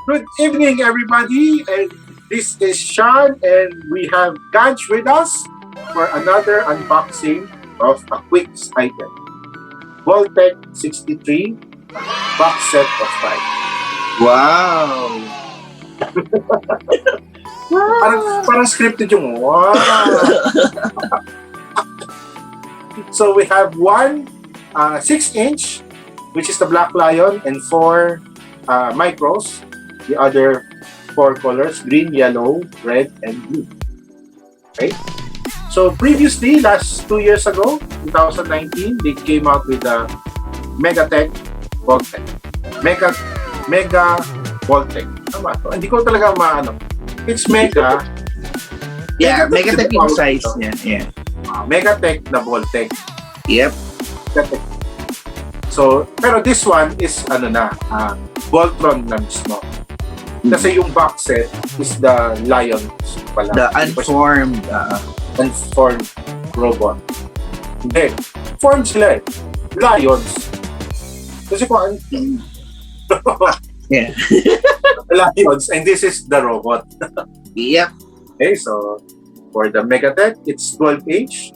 Good evening, everybody. And this is Sean, and we have Gaj with us for another unboxing of a Quiccs item. Volteq63 box set of 5. Wow! Parang scripted yung wow. So we have one 6-inch, which is the Black Lion, and 4 micros. The other 4 colors: green, yellow, red, and blue. Okay. So previously, last 2 years ago, 2019, they came out with the Megatech Volteq. Mega Volteq. Tama to. Hindi ko talaga maano. It's Mega. Yeah, Megatech yung size niya. Yeah. Megatech na Volteq. Yep. Megatech. So, pero this one is Voltron na mismo. Kasi yung box set is the Lions pala. The unformed robot. Hindi. Formed sila eh. Lions. Kasi kung yeah. Lions, and this is the robot. Yep. Okay, so for the Megatech, it's 12-inch.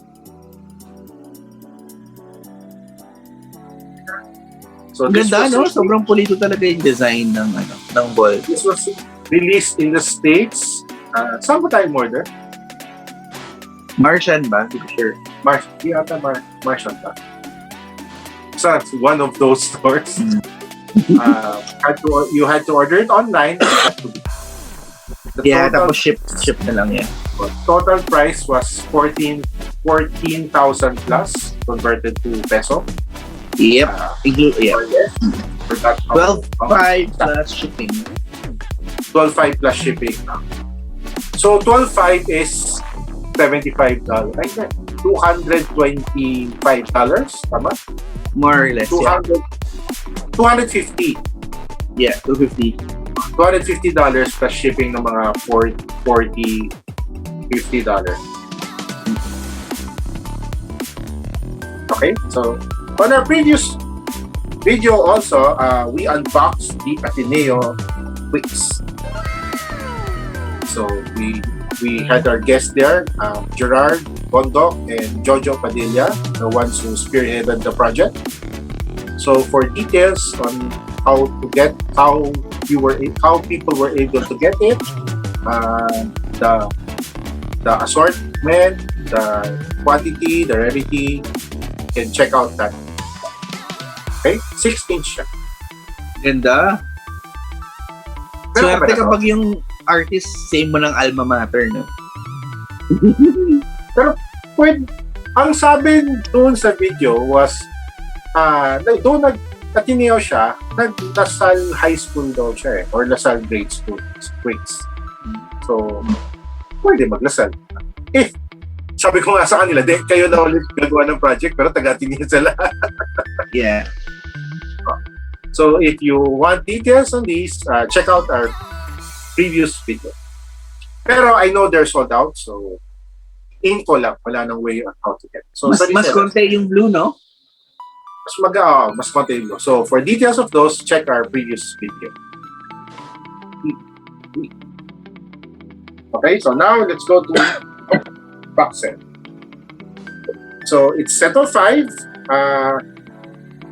So ganda, no? Sobrang pulido talaga yung design ng ball. This was released in the States. Saan ba tayo order? Martian ba? Hindi ko sure. Martian ba? So it's one of those stores. You had to order it online. Tapos ship na lang yan. Total price was 14,000 plus converted to peso. Yep. Yeah. 12.5 plus shipping. 12.5 plus shipping. So 12.5 is $75. Right there. $225. Tama? More or less. $250. Yeah, $250. $250 plus shipping ng mga $40, $50. Okay, so on our previous video also, we unboxed the Ateneo Quiccs. So we had our guests there, Gerard Bondok and Jojo Padilla, the ones who spearheaded the project. So for details on how people were able to get it, the assortment, the quantity, the rarity, you can check out that. Okay, 6-inch siya. Ganda. Swerte kapag yung artist same mo ng alma mater, no? Pero ang sabi doon sa video was doon Ateneo siya, nag-Lasal High School daw siya or Lasal Grade School, Quiccs. So, pwede mag-Lasal. Sabi ko nga sa kanila, kayo na ulit gagawa ng project, pero taga-Ateneo sila. Yeah. So, if you want details on these, check out our previous video. Pero I know they're sold out, so info lang, wala nang way on how to get. So, mas konti yung blue, no? Mas konti yung blue. So, for details of those, check our previous video. Okay, so now let's go to box set. So, it's set of 5.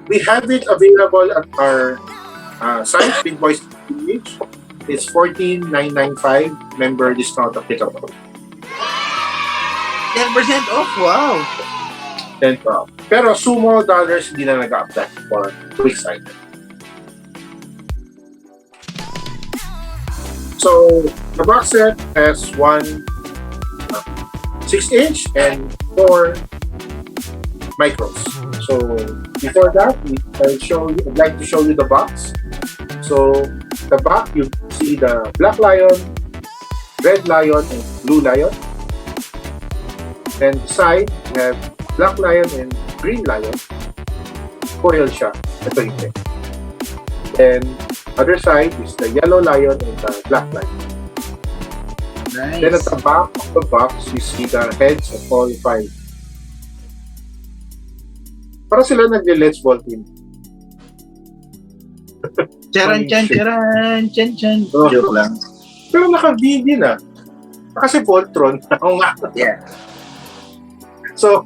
We have it available at our site, Big Boys page. It's $14,995 member discount applicable. 10% off, wow! 10 off. Pero sumo dollars hindi na nag-apply for Quiccs item. So the box set has one 6-inch and 4 micros. So before that, I'd like to show you the box. So the back, you see the Black Lion, Red Lion, and Blue Lion. And side, you have Black Lion and Green Lion. Foil siya. Ito hindi. And other side is the Yellow Lion and the Black Lion. Nice. Then at the back of the box, you see the heads of all 5. Para sila nagle-Let's Ball team. Charan, chan, charan, chan, chan. Oh. Joke lang. Pero naka-V na. Kasi Voltron. Oo nga. Yeah. So,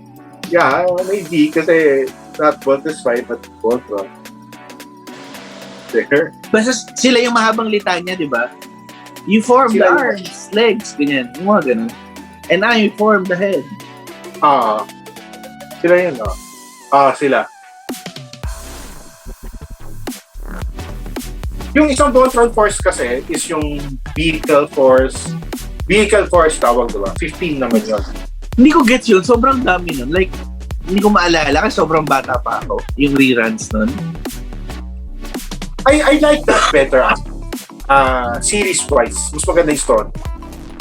yeah, may V kasi not Voltes 5 but Voltron. There. Basta sila yung mahabang litanya, di ba? You form the Sila arms, legs, ganyan. Yung mga ganun. And I form the head. Sila yun, no? Sila. Yung isang Voltron Force kasi is yung Vehicle Force. Vehicle Force tawag, diba? 15 naman yun. Hindi ko gets yun. Sobrang dami nun. Like, hindi ko maalala kasi sobrang bata pa ako. Yung reruns nun. I like that better. Series-wise. Mas maganda yung story.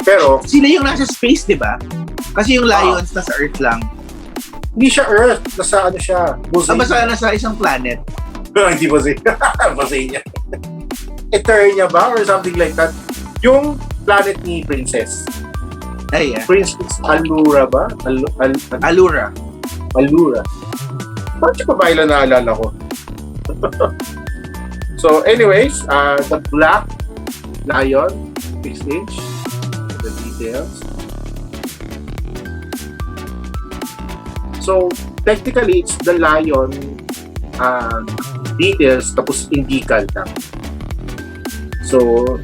Pero, Sila yung nasa space, di ba? Kasi yung Lions nasa Earth lang. hindi siya Earth. Nasa ano siya? Basta nasa isang planet. Hindi Bosenia. Bosenia. Eternia ba? Or something like that. Yung planet ni Princess. Ay, yeah. Princess Allura ba? Allura. Allura. Bakit yung babae lang naalala ko? So, anyways, the Black Lion, 6-inch. The details. So, technically, it's the Lion details tapos in decal lang. So,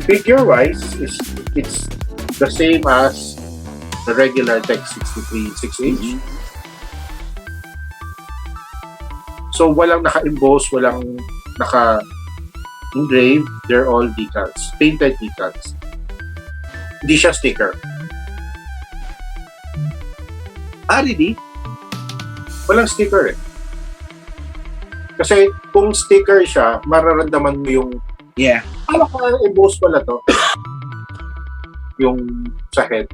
figure-wise, it's the same as the regular Quiccs 63 6-inch. So, walang naka-emboss, walang naka-engrave. They're all decals. Painted decals. Hindi siya sticker. Really? Walang sticker eh. Kasi kung sticker siya, mararamdaman mo yung Yeah. ano ka emboss pala to? Yung sa head.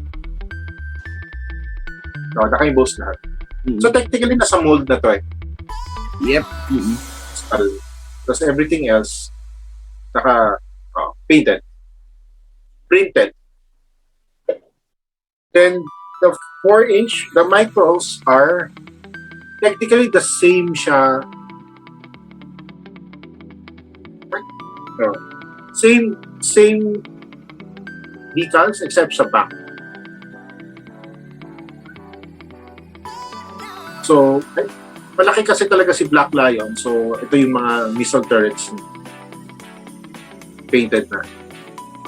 No, naka-emboss lahat. Mm-hmm. So technically, nasa mold na to eh. Yep. Mm-hmm. Tapos everything else, painted. Printed. Then, the 4-inch, the micros are technically the same siya. No. Same decals except sa back. So, malaki kasi talaga si Black Lion. So, ito yung mga missile turrets painted na.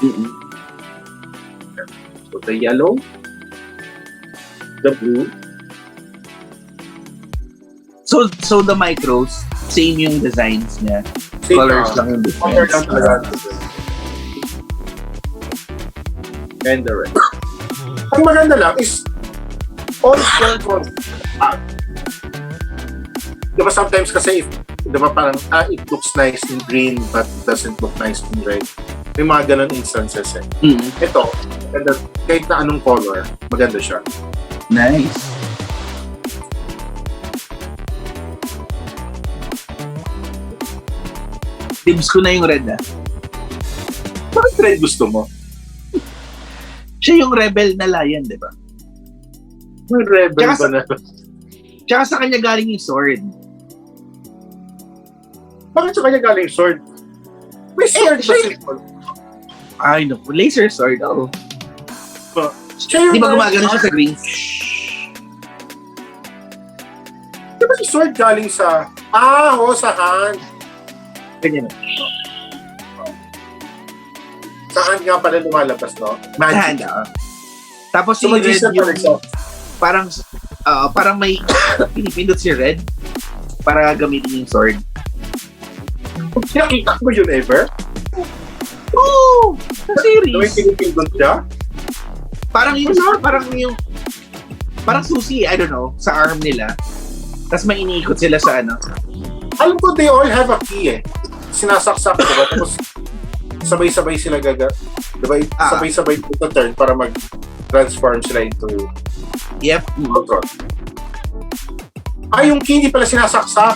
Mm-hmm. So, the yellow, the blue. So the micros, same yung designs niya. Same, Colors lang yung color difference. lang talaga. And the red. Ang maganda lang is all for diba sometimes kasi diba parang it looks nice in green but doesn't look nice in red. May mga ganun instances eh. Mm-hmm. Ito, kahit na anong color, maganda siya. Nice. Tips ko na yung red Bakit red gusto mo? Siya yung rebel na lion, di ba? May rebel Tsaka ba na? Tsaka sa kanya galing yung sword. Bakit sa kanya galing sword? May sword ba siya- siya? Ay, no. Laser sword, oh. Siya yung Di ba gumagano siya sa green? Di ba yung sword galing sa... sa hand. Ganyan. Sa hand nga pala lumalabas, no? Magic. Magic. Tapos So, si red magician yung... pala siya. Parang may pinipindot si red para gamitin yung sword. Nakita mo yun ever? Oh! Sa May series. pinipindot siya? Parang susi, I don't know, sa arm nila. Tapos may iniikot sila sa ano. Alam ko, they all have a key eh. Sinasaksak, diba? Tapos sabay-sabay sila diba? Sabay-sabay ito turn para mag-transform sila into Yep. control. Yung key hindi pala sinasaksak.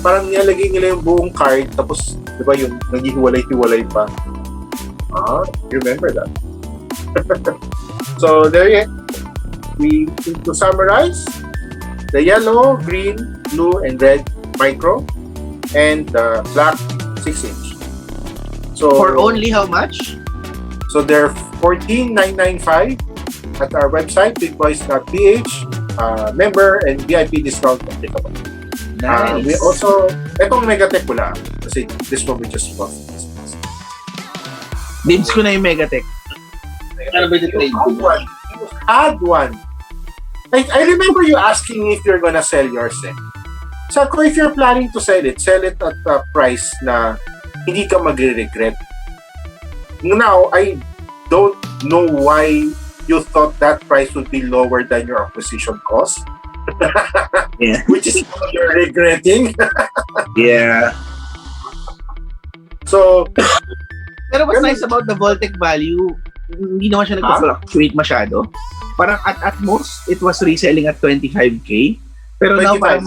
Parang nilalagay nila yung buong card tapos, diba yung naghihiwalay-hiwalay pa. Remember that. So, there you to summarize, the yellow, green, blue, and red micro, and the black 6-inch. So For only how much? So they're 14,995 at our website, bigboys.ph. Member and VIP discount applicable. Nice. We also, etong Megatech wala. Kasi this one we just bought. Dibs ko na yung Megatech. Ano ba yung trade ko? You had one. I remember you asking me if you're gonna sell yours. So if you're planning to sell it at a price na hindi ka magre-regret. Now, I don't know why you thought that price would be lower than your acquisition cost. Yeah. Which is what you're regretting. Yeah. So, Pero what's nice about the Volteq value, hindi naman siya nag-fluctuate masyado. Parang at most, it was reselling at 25K. Pero now, parang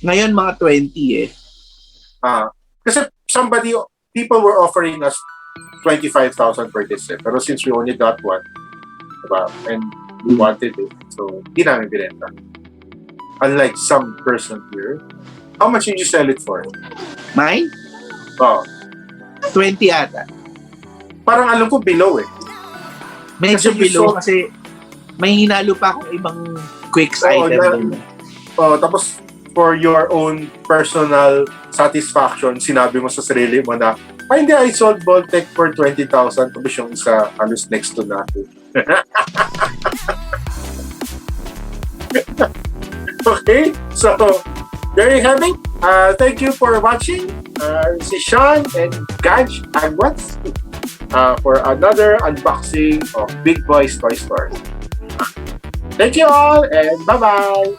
ngayon mga 20 eh. Kasi people were offering us 25,000 per disc. Pero since we only got one, diba? And we wanted it, so hindi namin binenta. Unlike some person here. How much did you sell it for? Mine? Oh, 20 ata. parang alam ko below eh. Medyo Kasi below kasi may hinalo pa akong ibang Quicks item. Tapos for your own personal satisfaction, sinabi mo sa sarili mo na, hindi, I sold Volteq for 20,000. Tapos yung isa, halos next to natin. Okay, so there you have it. Thank you for watching. Si Sean and Gaj Agwats for another unboxing of Big Boys Toy Store. Thank you all and bye-bye.